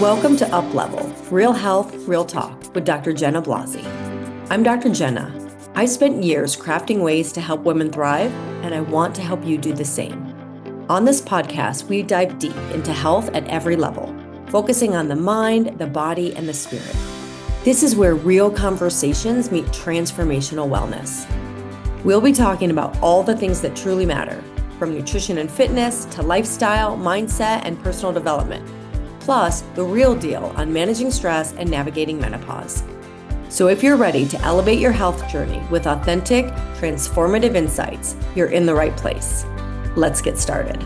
Welcome to UPLEVEL, Real Health, Real Talk with Dr. Jenna Blasi. I'm Dr. Jenna. I spent years crafting ways to help women thrive, and I want to help you do the same. On this podcast, we dive deep into health at every level, focusing on the mind, the body, and the spirit. This is where real conversations meet transformational wellness. We'll be talking about all the things that truly matter, from nutrition and fitness to lifestyle, mindset, and personal development. Plus, the real deal on managing stress and navigating menopause. So if you're ready to elevate your health journey with authentic, transformative insights, you're in the right place. Let's get started.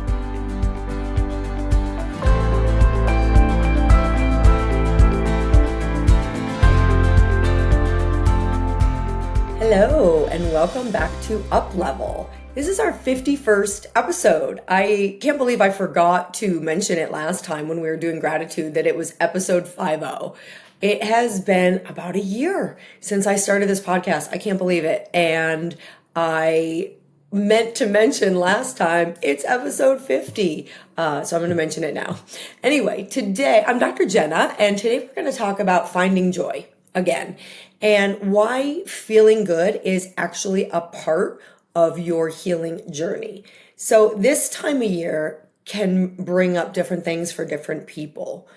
Hello, and welcome back to UPLEVEL. This is our 51st episode. I can't believe I forgot to mention it last time when we were doing gratitude that it was episode 50. It has been about a year since I started this podcast. I can't believe it. And I meant to mention last time it's episode 50. So I'm going to mention it now. Anyway, today I'm Dr. Jenna, and today we're going to talk about finding joy again and why feeling good is actually a part of your healing journey. So this time of year can bring up different things for different people.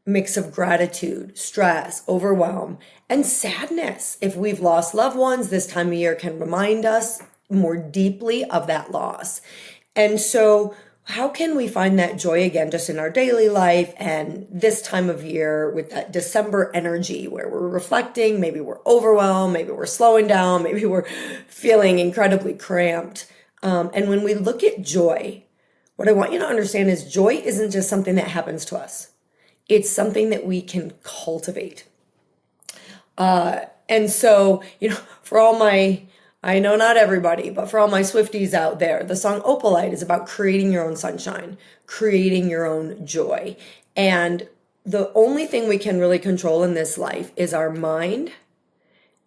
Mix of gratitude, stress, overwhelm, and sadness. If we've lost loved ones, this time of year can remind us more deeply of that loss. And so how can we find that joy again just in our daily life and this time of year with that December energy where we're reflecting, maybe we're overwhelmed, maybe we're slowing down, maybe we're feeling incredibly cramped. And when we look at joy, what I want you to understand is joy isn't just something that happens to us. It's something that we can cultivate. And so, for all my, I know not everybody, but for all my Swifties out there, the song Opalite is about creating your own sunshine, creating your own joy. And the only thing we can really control in this life is our mind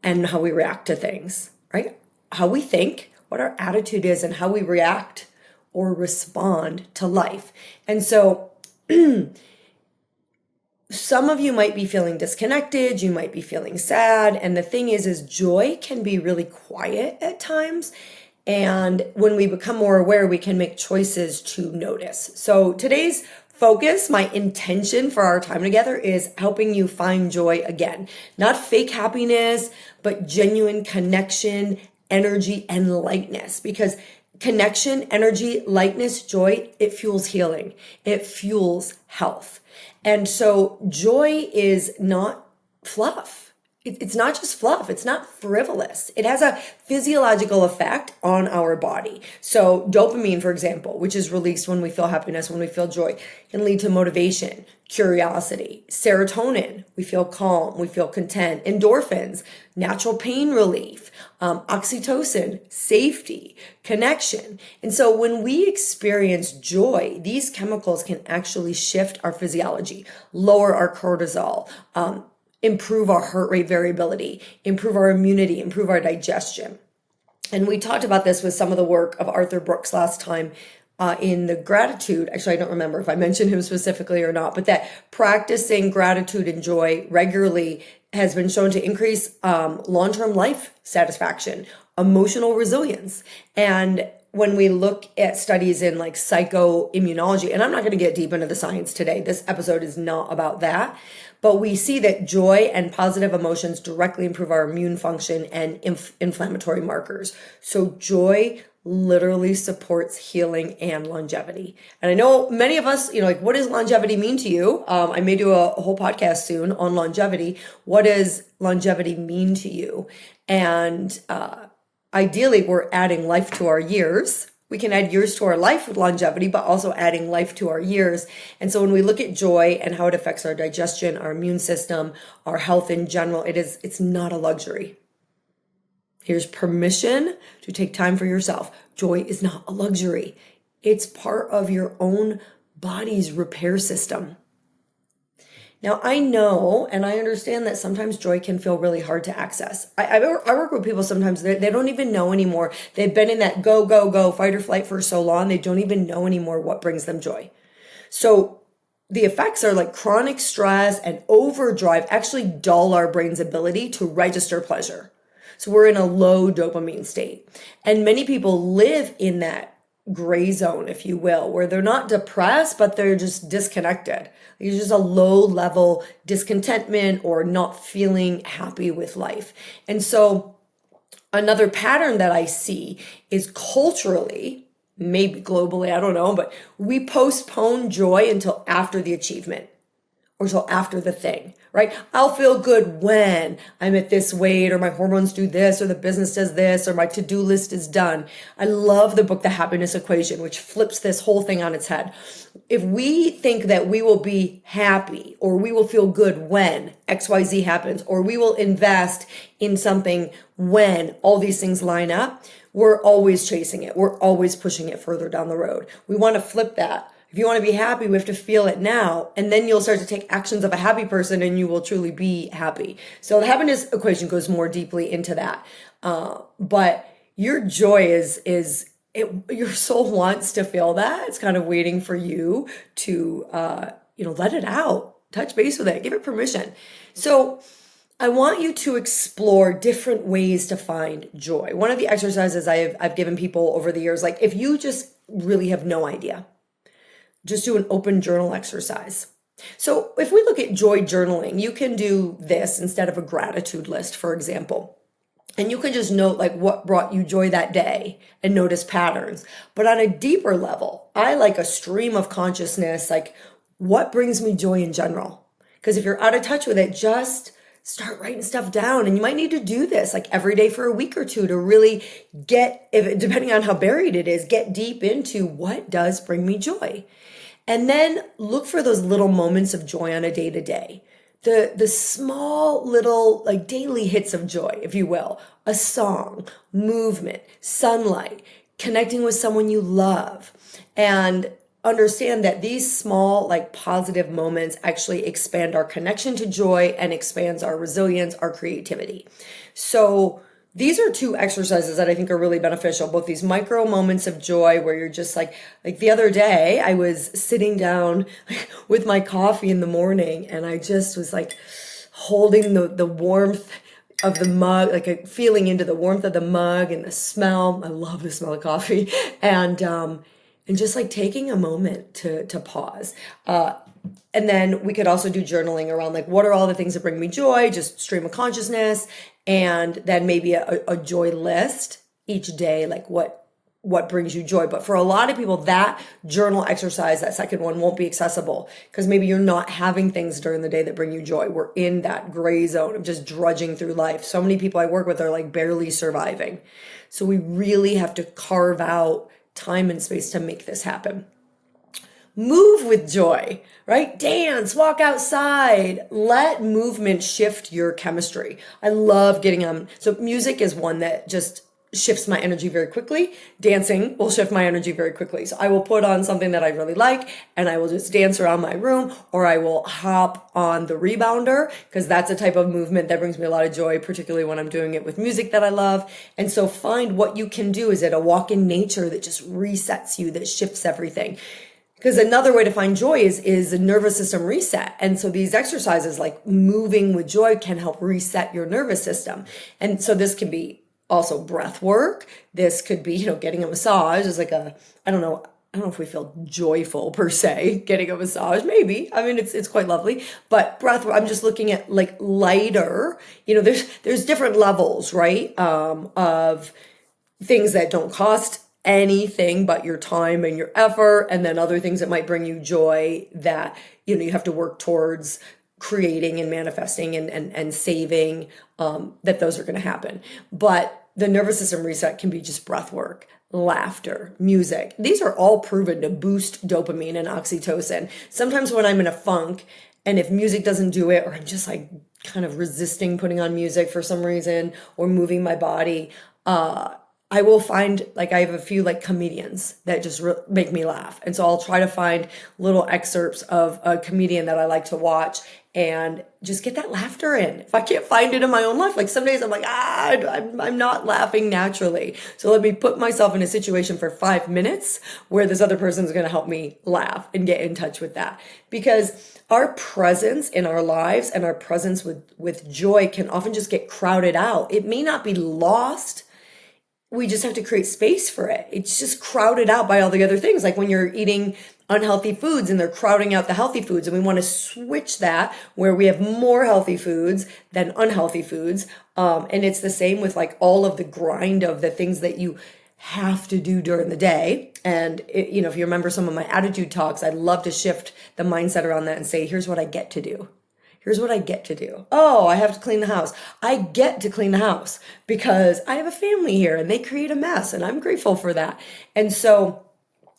and how we react to things, right? How we think, what our attitude is, and how we react or respond to life. And so some of you might be feeling disconnected, you might be feeling sad, and the thing is joy can be really quiet at times, and when we become more aware, we can make choices to notice. So today's focus, my intention for our time together is helping you find joy again. Not fake happiness, but genuine connection, energy, and lightness, because connection, energy, lightness, joy, it fuels healing. It fuels health. And so joy is not fluff. It's not just fluff. It's not frivolous. It has a physiological effect on our body. So dopamine, for example, which is released when we feel happiness, when we feel joy, can lead to motivation, curiosity. Serotonin, we feel calm, we feel content. Endorphins, natural pain relief. Oxytocin, safety, connection. And so when we experience joy, these chemicals can actually shift our physiology, lower our cortisol, improve our heart rate variability, improve our immunity, improve our digestion. And we talked about this with some of the work of Arthur Brooks last time in the gratitude. Actually, I don't remember if I mentioned him specifically or not, but that practicing gratitude and joy regularly has been shown to increase long-term life satisfaction, emotional resilience. And when we look at studies in like psychoimmunology, and I'm not going to get deep into the science today, this episode is not about that, but we see that joy and positive emotions directly improve our immune function and inflammatory markers. So joy literally supports healing and longevity. And I know many of us, what does longevity mean to you? I may do a whole podcast soon on longevity. What does longevity mean to you? And ideally, we're adding life to our years. We can add years to our life with longevity, but also adding life to our years. And so when we look at joy and how it affects our digestion, our immune system, our health in general, it's not a luxury. Here's permission to take time for yourself. Joy is not a luxury. It's part of your own body's repair system. Now, I know and I understand that sometimes joy can feel really hard to access. I work with people sometimes, they don't even know anymore. They've been in that go, fight or flight for so long, they don't even know anymore what brings them joy. So the effects are like chronic stress and overdrive actually dull our brain's ability to register pleasure. So we're in a low dopamine state. And many people live in that gray zone, if you will, where they're not depressed, but they're just disconnected. It's just a low level discontentment or not feeling happy with life. And so another pattern that I see is culturally, maybe globally, I don't know, but we postpone joy until after the achievement or till after the thing, right? I'll feel good when I'm at this weight, or my hormones do this, or the business does this, or my to-do list is done. I love the book, The Happiness Equation, which flips this whole thing on its head. If we think that we will be happy, or we will feel good when XYZ happens, or we will invest in something when all these things line up, we're always chasing it. We're always pushing it further down the road. We want to flip that. If you want to be happy, we have to feel it now, and then you'll start to take actions of a happy person and you will truly be happy. So the happiness equation goes more deeply into that. But your joy your soul wants to feel that. It's kind of waiting for you to, let it out, touch base with it, give it permission. So I want you to explore different ways to find joy. One of the exercises I've given people over the years, like if you just really have no idea, just do an open journal exercise. So if we look at joy journaling, you can do this instead of a gratitude list, for example. And you can just note like what brought you joy that day and notice patterns. But on a deeper level, I like a stream of consciousness, like what brings me joy in general. Because if you're out of touch with it, just start writing stuff down. And you might need to do this like every day for a week or two to really depending on how buried it is, get deep into what does bring me joy. And then look for those little moments of joy on a day to day. The small little like daily hits of joy, if you will. A song, movement, sunlight, connecting with someone you love. And understand that these small like positive moments actually expand our connection to joy and expands our resilience, our creativity. So these are two exercises that I think are really beneficial, both these micro moments of joy where you're just like the other day, I was sitting down with my coffee in the morning and I just was like holding the warmth of the mug, like feeling into the warmth of the mug and the smell. I love the smell of coffee. And just like taking a moment to pause. And then we could also do journaling around like, what are all the things that bring me joy? Just stream of consciousness. And then maybe a joy list each day, like what brings you joy. But for a lot of people, that journal exercise, that second one won't be accessible because maybe you're not having things during the day that bring you joy. We're in that gray zone of just drudging through life. So many people I work with are like barely surviving. So we really have to carve out time and space to make this happen. Move with joy, right? Dance, walk outside, let movement shift your chemistry. I love getting on. So music is one that just shifts my energy very quickly. Dancing will shift my energy very quickly. So I will put on something that I really like and I will just dance around my room, or I will hop on the rebounder because that's a type of movement that brings me a lot of joy, particularly when I'm doing it with music that I love. And so find what you can do. Is it a walk in nature that just resets you, that shifts everything? Because another way to find joy is a nervous system reset. And so these exercises like moving with joy can help reset your nervous system. And so this can be also breath work. This could be, getting a massage is like I don't know if we feel joyful per se, getting a massage, maybe. I mean, it's quite lovely, but breath work, I'm just looking at like lighter, there's different levels, right? Of things that don't cost anything but your time and your effort, and then other things that might bring you joy that you have to work towards creating and manifesting and saving, that those are going to happen. But the nervous system reset can be just breath work, laughter, music. These are all proven to boost dopamine and oxytocin. Sometimes when I'm in a funk and if music doesn't do it, or I'm just like kind of resisting putting on music for some reason or moving my body, I will find, like, I have a few like comedians that just make me laugh. And so I'll try to find little excerpts of a comedian that I like to watch and just get that laughter in. If I can't find it in my own life, like some days I'm like, I'm not laughing naturally. So let me put myself in a situation for 5 minutes where this other person is going to help me laugh and get in touch with that. Because our presence in our lives and our presence with joy can often just get crowded out. It may not be lost. We just have to create space for it. It's just crowded out by all the other things. Like when you're eating unhealthy foods and they're crowding out the healthy foods, and we want to switch that where we have more healthy foods than unhealthy foods. And it's the same with like all of the grind of the things that you have to do during the day. And if you remember some of my attitude talks, I love to shift the mindset around that and say, here's what I get to do. Here's what I get to do. Oh, I have to clean the house. I get to clean the house because I have a family here and they create a mess, and I'm grateful for that. And so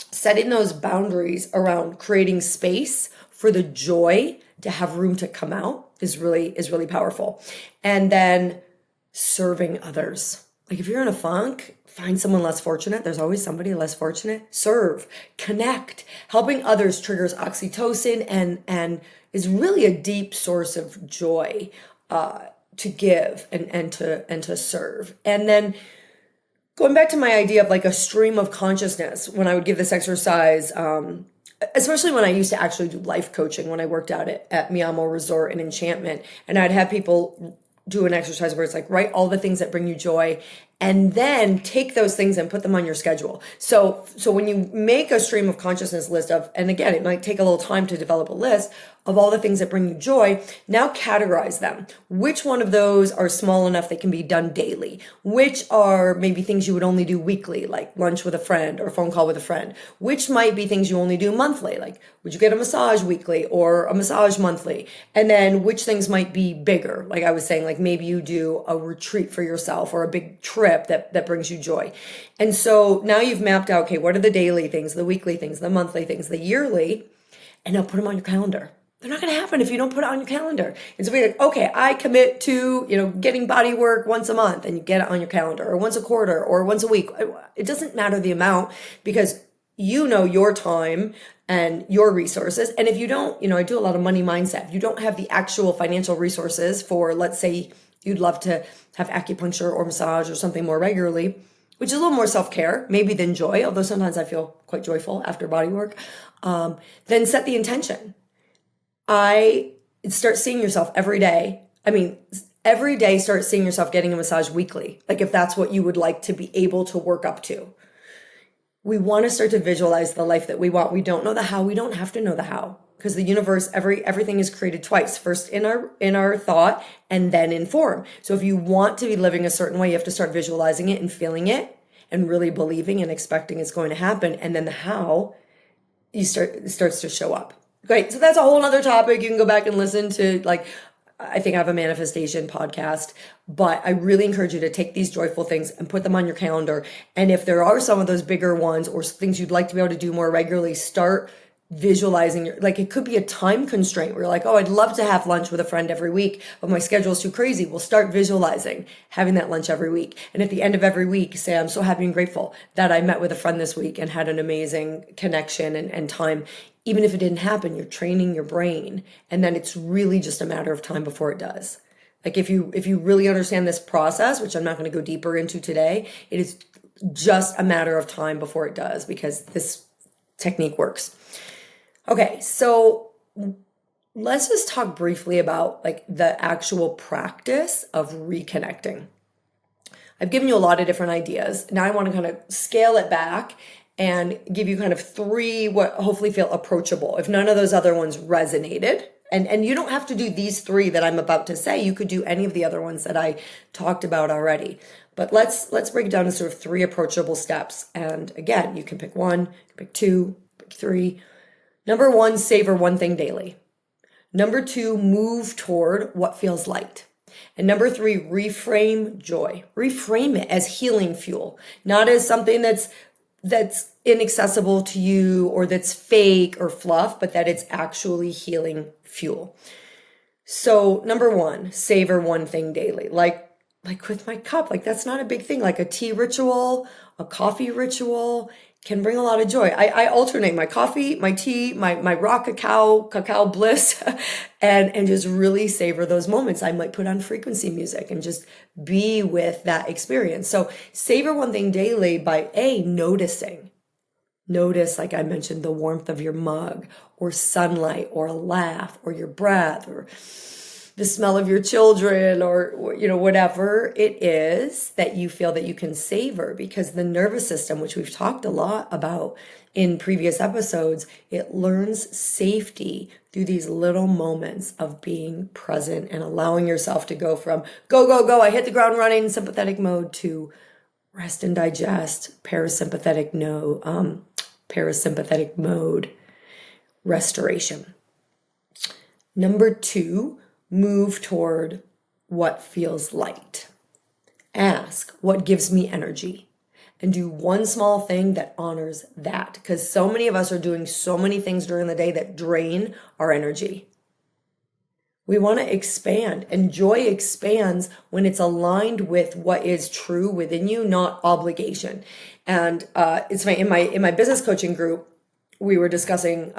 setting those boundaries around creating space for the joy to have room to come out is really powerful. And then serving others. Like if you're in a funk, find someone less fortunate. There's always somebody less fortunate. Serve, connect. Helping others triggers oxytocin and is really a deep source of joy to give and to serve. And then going back to my idea of like a stream of consciousness, when I would give this exercise, especially when I used to actually do life coaching, when I worked out at Miyamo Resort and Enchantment, and I'd have people do an exercise where it's like, write all the things that bring you joy and then take those things and put them on your schedule. So when you make a stream of consciousness list of, and again, it might take a little time to develop a list of all the things that bring you joy, now categorize them. Which one of those are small enough that can be done daily? Which are maybe things you would only do weekly, like lunch with a friend or a phone call with a friend? Which might be things you only do monthly, like would you get a massage weekly or a massage monthly? And then which things might be bigger? Like I was saying, like maybe you do a retreat for yourself or a big trip that brings you joy. And so now you've mapped out, okay, what are the daily things, the weekly things, the monthly things, the yearly, and now put them on your calendar. They're not going to happen if you don't put it on your calendar. It's like, okay, I commit to, getting body work once a month, and you get it on your calendar, or once a quarter, or once a week. It doesn't matter the amount because you know your time and your resources. And if you don't, I do a lot of money mindset. If you don't have the actual financial resources for, let's say you'd love to have acupuncture or massage or something more regularly, which is a little more self-care, maybe than joy, although sometimes I feel quite joyful after body work, then set the intention. I start seeing yourself every day. Every day start seeing yourself getting a massage weekly. Like if that's what you would like to be able to work up to. We want to start to visualize the life that we want. We don't know the how. We don't have to know the how because the universe, everything is created twice. First in our thought and then in form. So if you want to be living a certain way, you have to start visualizing it and feeling it and really believing and expecting it's going to happen. And then the how starts to show up. Great. So that's a whole other topic. You can go back and listen to, I think I have a manifestation podcast, but I really encourage you to take these joyful things and put them on your calendar. And if there are some of those bigger ones or things you'd like to be able to do more regularly, start visualizing it could be a time constraint where you're like, oh, I'd love to have lunch with a friend every week, but my schedule is too crazy. We'll start visualizing having that lunch every week. And at the end of every week, say, I'm so happy and grateful that I met with a friend this week and had an amazing connection and time. Even if it didn't happen, you're training your brain. And then it's really just a matter of time before it does. Like if you really understand this process, which I'm not going to go deeper into today, it is just a matter of time before it does because this technique works. Okay, so let's just talk briefly about the actual practice of reconnecting. I've given you a lot of different ideas. Now I want to kind of scale it back and give you kind of 3 what hopefully feel approachable. If none of those other ones resonated, and you don't have to do these 3 that I'm about to say, you could do any of the other ones that I talked about already. But let's break it down to sort of 3 approachable steps. And again, you can pick 1, you can pick 2, pick 3. Number 1, savor one thing daily. Number 2, move toward what feels light. And number 3, reframe joy. Reframe it as healing fuel, not as something that's inaccessible to you or that's fake or fluff, but that it's actually healing fuel. So number 1, savor one thing daily. Like like with my cup, like that's not a big thing. Like a tea ritual, a coffee ritual can bring a lot of joy. I alternate my coffee, my tea, my raw cacao bliss, and just really savor those moments. I might put on frequency music and just be with that experience. So savor one thing daily by noticing. Notice, like I mentioned, the warmth of your mug, or sunlight, or a laugh, or your breath, or the smell of your children, or whatever it is that you feel that you can savor, because the nervous system, which we've talked a lot about in previous episodes, it learns safety through these little moments of being present and allowing yourself to go from go, go, go, I hit the ground running, sympathetic mode, to rest and digest, parasympathetic mode, restoration. Number 2, move toward what feels light. Ask, what gives me energy? And do one small thing that honors that. Because so many of us are doing so many things during the day that drain our energy. We want to expand, and joy expands when it's aligned with what is true within you, not obligation. And it's funny, in my business coaching group, we were discussing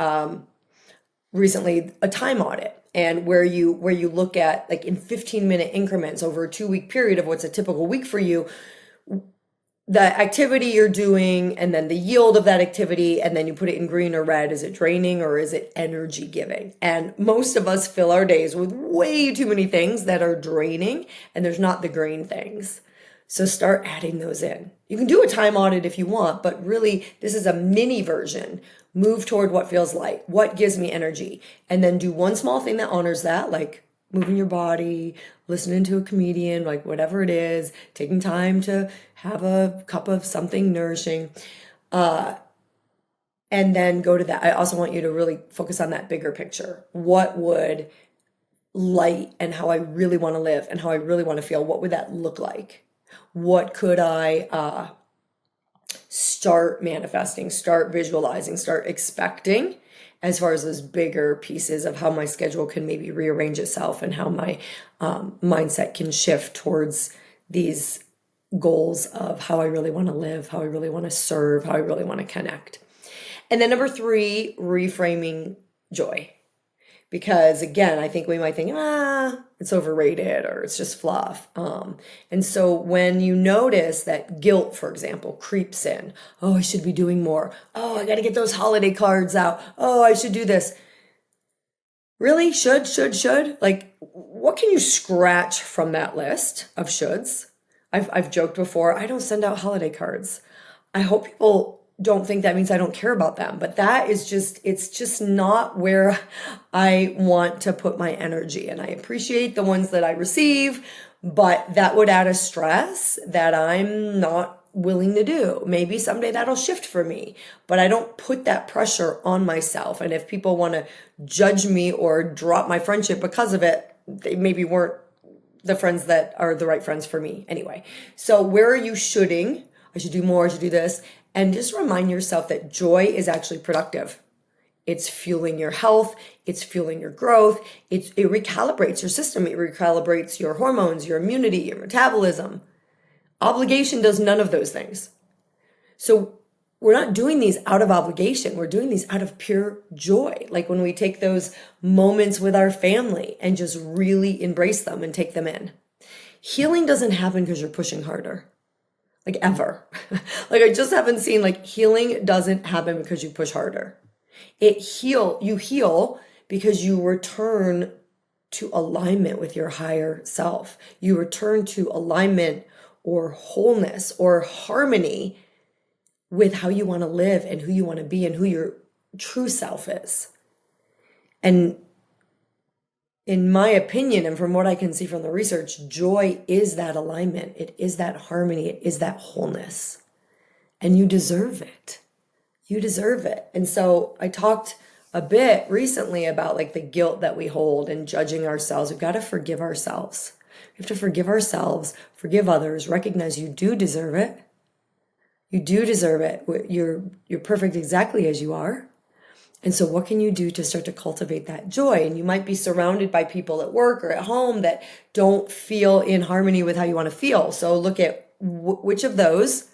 recently a time audit, and where you look at, like, in 15-minute increments over a 2-week period of what's a typical week for you, the activity you're doing, and then the yield of that activity, and then you put it in green or red. Is it draining or is it energy giving? And most of us fill our days with way too many things that are draining, and there's not the green things. So start adding those in. You can do a time audit if you want, but really this is a mini version. Move toward what feels light, what gives me energy, and then do one small thing that honors that, like moving your body, listening to a comedian, like whatever it is, taking time to have a cup of something nourishing, and then go to that. I also want you to really focus on that bigger picture. What would light and how I really want to live and how I really want to feel, what would that look like? What could I start manifesting, start visualizing, start expecting, as far as those bigger pieces of how my schedule can maybe rearrange itself, and how my mindset can shift towards these goals of how I really want to live, how I really want to serve, how I really want to connect. And then number 3, reframing joy. Because again, I think we might think, it's overrated, or it's just fluff. And so when you notice that guilt, for example, creeps in, I should be doing more. I got to get those holiday cards out. I should do this. Really? Should? Like, what can you scratch from that list of shoulds? I've joked before, I don't send out holiday cards. I hope people don't think that means I don't care about them, but that is it's just not where I want to put my energy. And I appreciate the ones that I receive, but that would add a stress that I'm not willing to do. Maybe someday that'll shift for me, but I don't put that pressure on myself. And if people want to judge me or drop my friendship because of it, they maybe weren't the friends that are the right friends for me anyway. So where are you shoulding? I should do more, I should do this. And just remind yourself that joy is actually productive. It's fueling your health. It's fueling your growth. It recalibrates your system. It recalibrates your hormones, your immunity, your metabolism. Obligation does none of those things. So we're not doing these out of obligation. We're doing these out of pure joy. Like when we take those moments with our family and just really embrace them and take them in. Healing doesn't happen because you're pushing harder. Like ever. Like I just haven't seen, like, healing doesn't happen because you push harder. You heal because you return to alignment with your higher self. You return to alignment or wholeness or harmony with how you want to live and who you want to be and who your true self is. And in my opinion, and from what I can see from the research, joy is that alignment. It is that harmony. It is that wholeness. And you deserve it. You deserve it. And so I talked a bit recently about, like, the guilt that we hold and judging ourselves. We've got to forgive ourselves. We have to forgive ourselves, forgive others, recognize you do deserve it. You do deserve it. You're perfect exactly as you are. And so what can you do to start to cultivate that joy? And you might be surrounded by people at work or at home that don't feel in harmony with how you want to feel. So look at which of those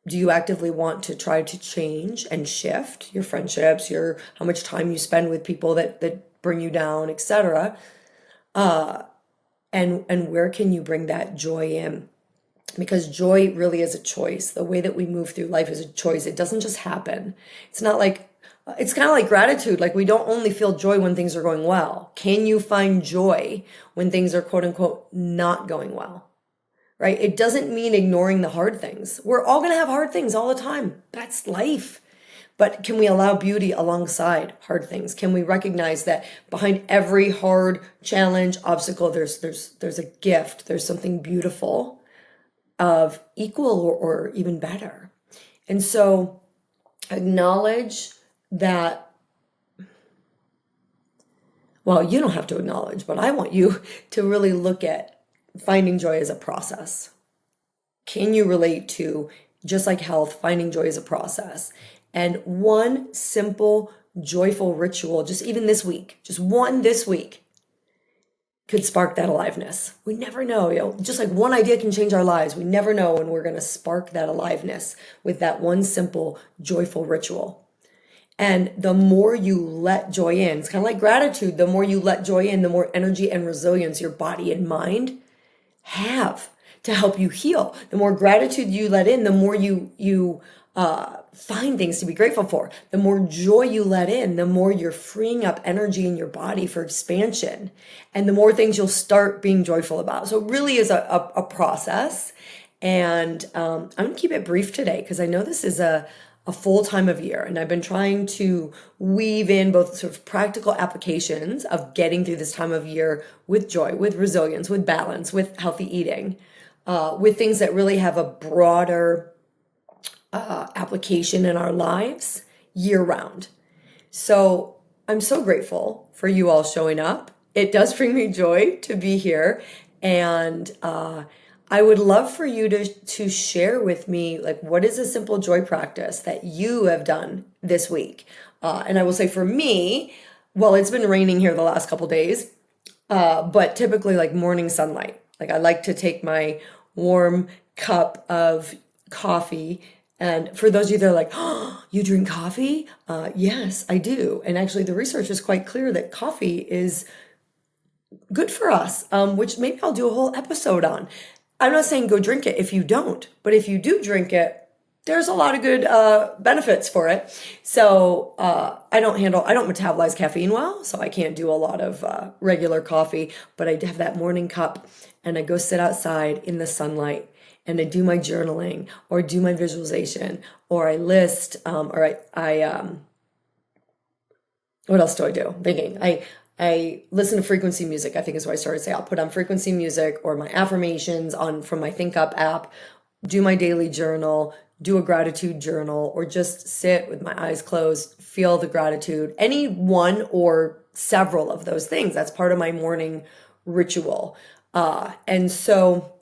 do you actively want to try to change and shift your friendships, your how much time you spend with people that bring you down, etc. And where can you bring that joy in? Because joy really is a choice. The way that we move through life is a choice. It doesn't just happen. It's not like, it's kind of like gratitude. Like we don't only feel joy when things are going well. Can you find joy when things are quote unquote not going well? Right? It doesn't mean ignoring the hard things. We're all going to have hard things all the time. That's life. But can we allow beauty alongside hard things? Can we recognize that behind every hard challenge, obstacle, there's a gift, there's something beautiful of equal or even better. And so acknowledge that, well, you don't have to acknowledge, but I want you to really look at finding joy as a process. Can you relate to, just like health, finding joy as a process? And one simple, joyful ritual, just even this week, just one this week, could spark that aliveness. We never know, just like one idea can change our lives. We never know when we're going to spark that aliveness with that one simple, joyful ritual. And the more you let joy in, it's kind of like gratitude. The more you let joy in, the more energy and resilience your body and mind have to help you heal. The more gratitude you let in, the more you find things to be grateful for. The more joy you let in, the more you're freeing up energy in your body for expansion, and the more things you'll start being joyful about. So it really is a process. And I'm going to keep it brief today because I know this is a full time of year, and I've been trying to weave in both sort of practical applications of getting through this time of year with joy, with resilience, with balance, with healthy eating, with things that really have a broader application in our lives year round. So I'm so grateful for you all showing up. It does bring me joy to be here. And I would love for you to share with me, like, what is a simple joy practice that you have done this week? And I will say for me, well, it's been raining here the last couple days, but typically like morning sunlight. Like I like to take my warm cup of coffee. And for those of you that are like, oh, you drink coffee? Yes, I do. And actually the research is quite clear that coffee is good for us, which maybe I'll do a whole episode on. I'm not saying go drink it if you don't, but if you do drink it, there's a lot of good benefits for it. So I don't metabolize caffeine well, so I can't do a lot of regular coffee, but I have that morning cup and I go sit outside in the sunlight and I do my journaling or do my visualization or I list what else do I do? Thinking. I listen to frequency music, I think is what I started to say. I'll put on frequency music or my affirmations from my Think Up app, do my daily journal, do a gratitude journal, or just sit with my eyes closed, feel the gratitude. Any one or several of those things. That's part of my morning ritual. And so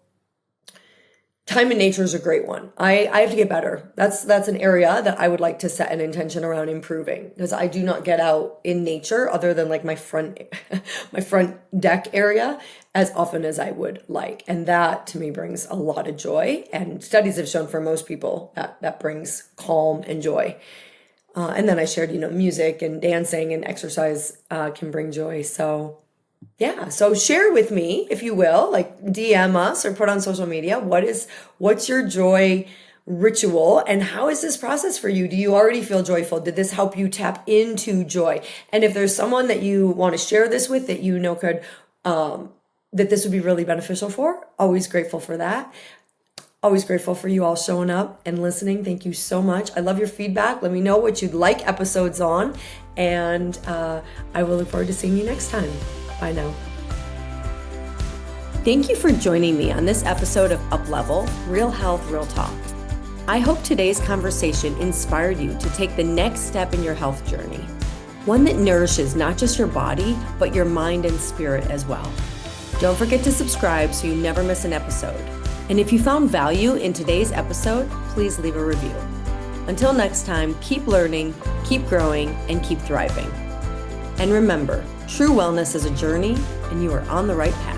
time in nature is a great one. I have to get better. That's an area that I would like to set an intention around improving because I do not get out in nature other than like my front deck area as often as I would like. And that to me brings a lot of joy. And studies have shown for most people that brings calm and joy. And then I shared, music and dancing and exercise can bring joy. So yeah. So share with me, if you will, like DM us or put on social media. What's your joy ritual and how is this process for you? Do you already feel joyful? Did this help you tap into joy? And if there's someone that you want to share this with that you know could, that this would be really beneficial for, always grateful for that. Always grateful for you all showing up and listening. Thank you so much. I love your feedback. Let me know what you'd like episodes on. And I will look forward to seeing you next time. Bye now. Thank you for joining me on this episode of UPLEVEL, Real Health, Real Talk. I hope today's conversation inspired you to take the next step in your health journey, one that nourishes not just your body, but your mind and spirit as well. Don't forget to subscribe so you never miss an episode. And if you found value in today's episode, please leave a review. Until next time, keep learning, keep growing, and keep thriving. And remember, true wellness is a journey, and you are on the right path.